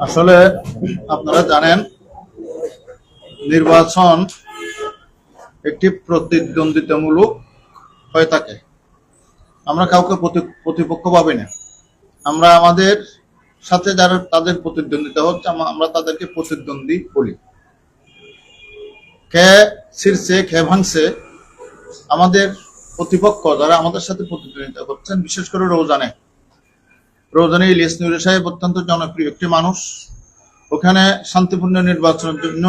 আসলে আপনারা জানেন নির্বাচন একটি প্রতিদ্বন্দ্বিতামূলক হয়ে থাকে। আমরা কাউকে প্রতিপক্ষ ভাবি না। আমরা আমাদের সাথে যারা তাদের প্রতিদ্বন্দ্বিতা হচ্ছে আমরা তাদেরকে প্রতিদ্বন্দ্বী বলি। কে ছিঁড়ছে কে ভাঙছে আমাদের প্রতিপক্ষ যারা আমাদের সাথে প্রতিদ্বন্দ্বিতা করছেন, বিশেষ করে রৌজানে ইলিয়াস নুরি সাহেব অত্যন্ত জনপ্রিয় একটি মানুষ। ওখানে শান্তিপূর্ণ নির্বাচনের জন্য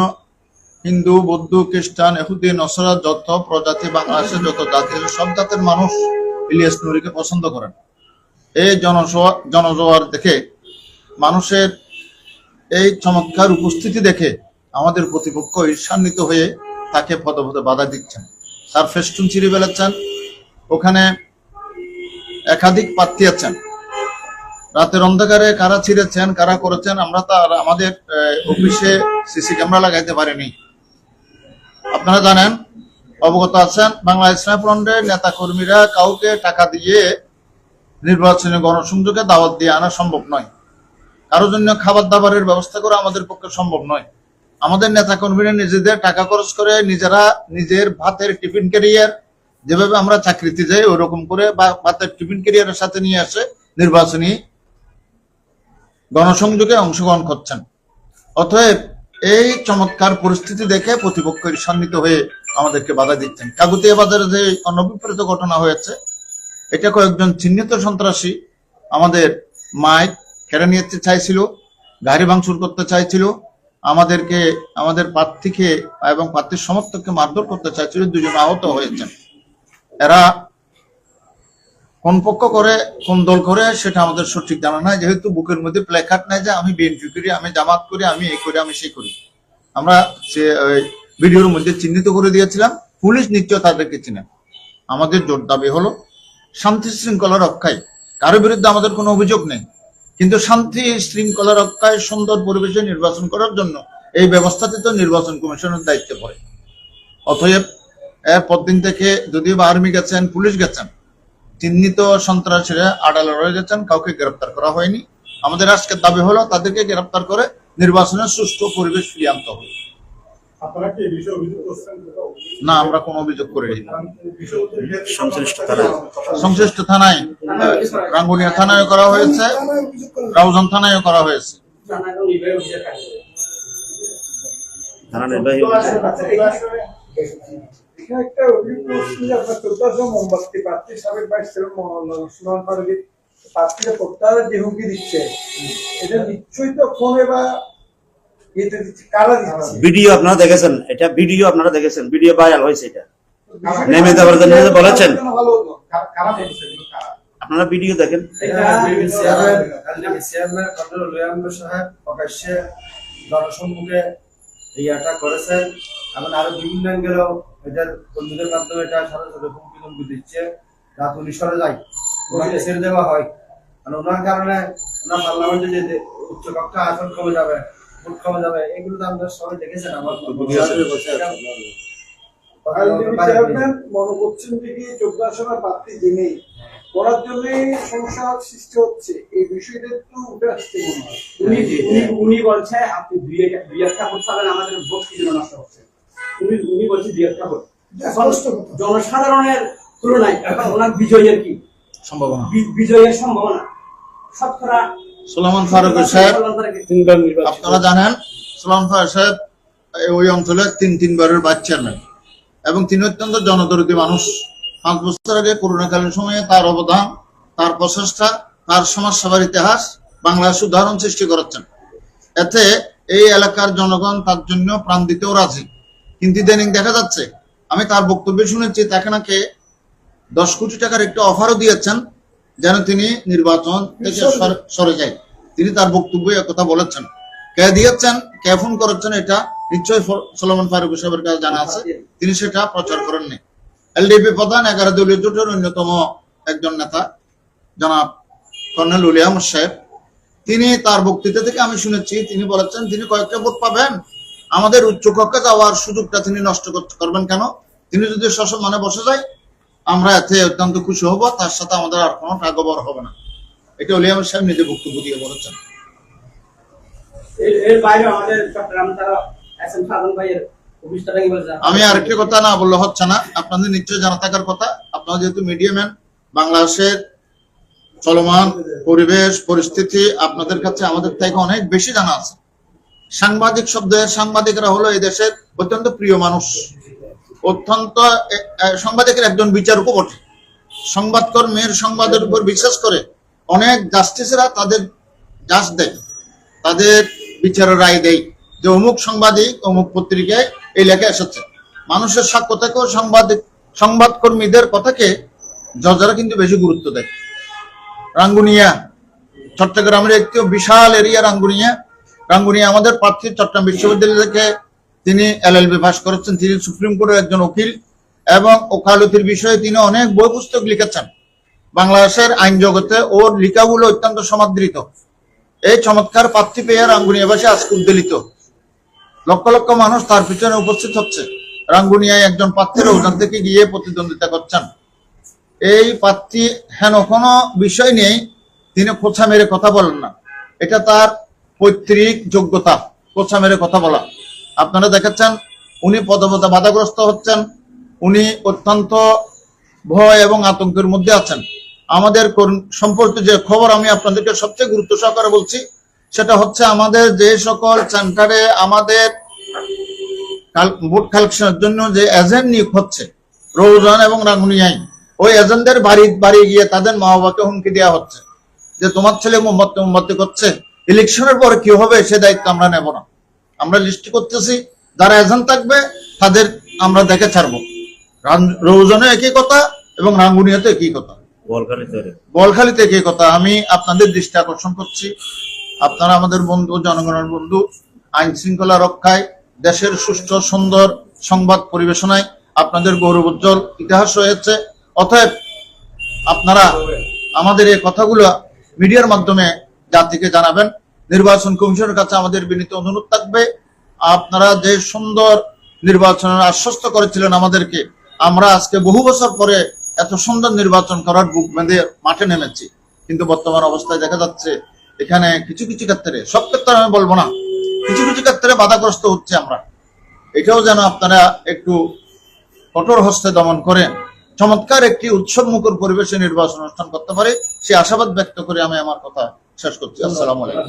হিন্দু, বৌদ্ধ, খ্রিস্টান, ইহুদি, নসরা যত প্রজাতি বাংলাদেশের যত জাতি সব জাতের মানুষ ইলিয়াস নুরিকে পছন্দ করেন। এই জনজোয়ার দেখে, মানুষের এই চমৎকার উপস্থিতি দেখে আমাদের প্রতিপক্ষ ঈর্ষান্বিত হয়ে তাকে পদে পদে বাধা দিচ্ছেন, তার ফেস্টুন ছিঁড়ে ফেলেছেন। ওখানে একাধিক প্রার্থী আছেন, রাতের অন্ধকারে কারা ছিঁড়েছেন কারা করেছেন আমরা তার আমাদের অফিসে সিসি ক্যামেরা লাগাইতে পারিনি। আপনারা জানেন, অবগত আছেন, বাংলা ইসলামী ফ্রন্টের নেতা কর্মীরা কাউকে টাকা দিয়ে নির্বাচনী গণসংযোগে দাওয়াত দিয়ে আনা সম্ভব নয়। কারোর জন্য খাবার দাবারের ব্যবস্থা করা আমাদের পক্ষে সম্ভব নয়। আমাদের নেতা কর্মীরা নিজেদের টাকা খরচ করে নিজেরা নিজের ভাতের টিফিন ক্যারিয়ার, যেভাবে আমরা চাকরিতে যাই ওরকম করে ভাতের টিফিন ক্যারিয়ারের সাথে নিয়ে আসে নির্বাচনী গণসংযোগে অংশগ্রহণ করছেন। অতএব এই চমৎকার পরিস্থিতি দেখে প্রতিপক্ষ ঈর্ষান্বিত হয়ে আমাদেরকে বাধা দিচ্ছেন। কাগুতিয়া বাজারে যে অনভিপ্রেত ঘটনা হয়েছে, এটা কয়েকজন চিহ্নিত সন্ত্রাসী আমাদের মাইক কেড়ে নিতে চাইছিল, গাড়ি ভাঙচুর করতে চাইছিল, আমাদেরকে আমাদের প্রার্থীকে এবং প্রার্থীর সমর্থককে মারধর করতে চাইছিল। দুজন আহত হয়েছেন। এরা কোন পক্ষ করে কোন দল করে সেটা আমাদের সঠিক জানা নাই, যেহেতু বুকের মধ্যে প্ল্যাকার্ড নাই যে আমি বিএনপি করি, আমি জামাত করি, আমি এই করি, আমি সেই করি। আমরা সে ভিডিওর মধ্যে চিহ্নিত করে দিয়েছিলাম, পুলিশ নিশ্চয় তাদেরকে চিনে। আমাদের জোর দাবি হলো শান্তি শৃঙ্খলা রক্ষায়, কারো বিরুদ্ধে আমাদের কোনো অভিযোগ নেই, কিন্তু শান্তি শৃঙ্খলা রক্ষায় সুন্দর পরিবেশে নির্বাচন করার জন্য এই ব্যবস্থাতে তো নির্বাচন কমিশনের দায়িত্ব পড়ে। অতএব এর পরদিন থেকে যদিও বা আর্মি গেছেন, পুলিশ গেছেন, চিহ্নিত সন্ত্রাসীরা আড়ালে রয়ে গেছেন, কাউকে গ্রেপ্তার করা হয়নি। আমাদের আজকের দাবি হলো তাদেরকে গ্রেপ্তার করে নির্বাচনের সুষ্ঠু পরিবেশ ফিরিয়ে আনতে হবে। না, আমরা কোনো অভিযোগ করিনি। সংশ্লিষ্ট থানায় রাঙ্গুনিয়া থানায় করা হয়েছে, রাউজান থানায় করা হয়েছে। একটা অভিযোগ যে আপনার 1400 মোমবাতি প্রার্থী সাবেক ভাইস চেয়ারম্যান প্রার্থীরা প্রত্যাহারের যে হুমকি দিচ্ছে, এটা নিশ্চয়ই তো ফোনে বা ইয়েতে দিচ্ছে, কারা দিচ্ছে? ভিডিও আপনারা দেখেছেন, এটা ভিডিও আপনারা দেখেছেন, ভিডিও ভাইরাল হয়েছে। এটা নেমে দেওয়ার জন্য বলেছেন, আপনারা ভিডিও দেখেন। চেয়ারম্যান কর্নেল লোয়াম্ব সাহেব প্রকাশ্যে জনসম্মুখে ইয়াটা করেছেন এবং আরো বিভিন্ন অ্যাঙ্গেলও এটার কর্মীদের মাধ্যমে এটা সারা সাথে হুমকি দিচ্ছে। রাত 19 সরে যায়, ওনাকে ছেড়ে দেওয়া হয়, কারণ ওনার কারণে ওনার পার্লামেন্টে যে উচ্চকক্ষা আসন কমে যাবে, ভোট কমে যাবে, এগুলো তো আপনারা সবাই দেখেছেন। আমার চেয়ারম্যান মনে করছেন যে 1400 প্রার্থী জেনেই করার জন্য সমস্যা সৃষ্টি হচ্ছে, এই বিষয়টা একটু উঠে আসছে মনে হয়। উনি বলছে আপনি দুই একটা ভোট পাবেন, আমাদের ভোট কি জন্য নষ্ট হচ্ছে। উনি বলছে দুই একটা ভোট, জনসাধারণের তুলনায় এখন ওনার বিজয়ের কি সম্ভাবনা, বিজয়ের সম্ভাবনা শতকরা। সুলেমান ফারুক সাহেব, আপনারা জানেন সুলেমান ফারুক সাহেব ওই অঞ্চলের তিনবারের ভাইস চেয়ারম্যান এবং তিনি অত্যন্ত জনদরদী মানুষ। 5 বছর আগে করোনাকালীন সময়ে তার অবদান, তার প্রচেষ্টা, তার সমাজসেবার ইতিহাস বাংলাদেশ উদাহরণ সৃষ্টি করেছেন। এতে এই এলাকার জনগণ তার জন্য প্রাণ দিতেও রাজি। কিন্তু ইদানিং দেখা যাচ্ছে, আমি তার বক্তব্যে শুনেছি তাকে নাকি 10 কোটি টাকার একটা অফারও দিয়েছেন যেন তিনি নির্বাচন থেকে সরে যায়। তিনি তার বক্তব্যে একথা বলেছেন। কে দিয়েছেন, কে ফোন করেছেন, এটা নিশ্চয়ই সুলেমান ফারুক সাহেবের কাছে জানা আছে, তিনি সেটা প্রচার করেননি। এলডিপি প্রধান 11 দলীয় জোটের অন্যতম একজন নেতা জনাব কর্নেল উলিয়াম সাহেব, তিনি তার বক্তৃতা থেকে আমি শুনেছি তিনি বলেছেন তিনি কয়েকটা ভোট পাবেন, আমাদের উচ্চকক্ষে যাওয়ার সুযোগটা তিনি নষ্ট করবেন কেন? তিনি যদি সসম্মানে বসে যায় আমরা এতে অত্যন্ত খুশি হব, তার সাথে আমাদের আর কোনো টাগবর হবে না। এটা উলিয়াম সাহেব নিজে বক্তব্য দিয়ে বলেছেন। এর বাইরে আমাদের চট্টগ্রাম তারা এসএম সাধন ভাইয়ের অফিসটা কি বলছে? আমি আরেকটি কথা না বললে হচ্ছে না, আপনাদের নিশ্চয়ই জানা থাকার কথা। আপনারা যেহেতু মিডিয়াম্যান, বাংলাদেশের চলমান পরিবেশ পরিস্থিতি আপনাদের কাছে আমাদের থেকে অনেক বেশি জানা আছে। সাংবাদিক শব্দের সাংবাদিকরা হলো এই দেশের অত্যন্ত প্রিয় মানুষ, অত্যন্ত সাংবাদিকের একজন বিচারকও বটে। সংবাদকর্মীর সংবাদের উপর বিশ্বাস করে অনেক জাস্টিসরা তাদের জাজ দেয়, তাদের বিচারের রায় দেয় যে অমুক সাংবাদিক অমুক পত্রিকায় এই লেখা এসেছে। মানুষের সাক্ষ্য থেকেও সংবাদকর্মীদের কথাকে জজরা কিন্তু বেশি গুরুত্ব দেয়। রাঙ্গুনিয়া চট্টগ্রামের একটি বিশাল এরিয়া রাঙ্গুনিয়া আমাদের প্রার্থী চট্টগ্রাম বিশ্ববিদ্যালয় থেকে তিনি এলএলবি পাস করেছেন। তিনি সুপ্রিম কোর্টের একজন উকিল এবং ওকালতির বিষয়ে তিনি অনেক বই পুস্তক লিখেছেন। বাংলাদেশের আইন জগতে ওর লেখাগুলো অত্যন্ত সমাদৃত। এই চমৎকার প্রার্থী পেয়ে রাঙ্গুনিয়াবাসী আজকে উদ্বেলিত। লক্ষ লক্ষ মানুষ তার পিছনে উপস্থিত হচ্ছে। রাঙ্গুনিয়ায় একজন প্রার্থীর অভিযান থেকে গিয়ে প্রতিদ্বন্দ্বিতা করছেন। এই প্রার্থী হেন কোনো বিষয় নেই তিনি খোঁচা মেরে কথা বলেন না, এটা তার পৈতৃক যোগ্যতা খোঁচা মেরে কথা বলা। আপনারা দেখাচ্ছেন উনি পদে পদে বাধাগ্রস্ত হচ্ছেন, উনি অত্যন্ত ভয় এবং আতঙ্কের মধ্যে আছেন। আমাদের সম্পর্কে যে খবর আমি আপনাদেরকে সবচেয়ে গুরুত্ব সহকারে বলছি সেটা হচ্ছে আমাদের যে সকল সেন্টারে আমাদের ভোট কালেকশনের জন্য যে এজেন্ট নিয়োগ হচ্ছে রৌজান এবং রাঙ্গুনিয়ায়, ওই এজেন্টদের বাড়ি গিয়ে তাদের মা বাবাকে হুমকি দেওয়া হচ্ছে যে তোমার ছেলে মোমবাতি করছে, ইলেকশনের পরে কি হবে সে দায়িত্ব আমরা নেব না। আমরা লিস্ট করতেছি যারা এজেন্ট থাকবে তাদের আমরা দেখে ছাড়বো। রৌজানে একই কথা এবং রাঙ্গুনিয়াতে একই কথা, বলখালিতে একই কথা। আমি আপনাদের দৃষ্টি আকর্ষণ করছি, আপনারা আমাদের বন্ধু, জনগণের বন্ধু, আইন শৃঙ্খলা রক্ষায়, দেশের সুষ্ঠু সুন্দর সংবাদ পরিবেশনায় আপনাদের গৌরবোজ্জ্বল ইতিহাস রয়েছে। অতএব আপনারা আমাদের এই কথাগুলো মিডিয়ার মাধ্যমে জাতিকে জানাবেন। নির্বাচন কমিশনের কাছে আমাদের বিনীত অনুরোধ থাকবে, আপনারা যে সুন্দর নির্বাচনের আশ্বস্ত করেছিলেন আমাদেরকে, আমরা আজকে বহু বছর পরে এত সুন্দর নির্বাচন করার বুক বেঁধে মাঠে নেমেছি। কিন্তু বর্তমান অবস্থায় দেখা যাচ্ছে এখানে কিছু কিছু ক্ষেত্রে, সব ক্ষেত্রে আমি বলবো না, কিছু কিছু ক্ষেত্রে বাধাগ্রস্ত হচ্ছে আমরা। এটাও যেন আপনারা একটু কঠোর হস্তে দমন করেন, চমৎকার একটি উৎসব মুখর পরিবেশে নির্বাচন অনুষ্ঠান করতে পারে সে আশাবাদ ব্যক্ত করে আমি আমার কথা শেষ করছি। আসসালামু আলাইকুম।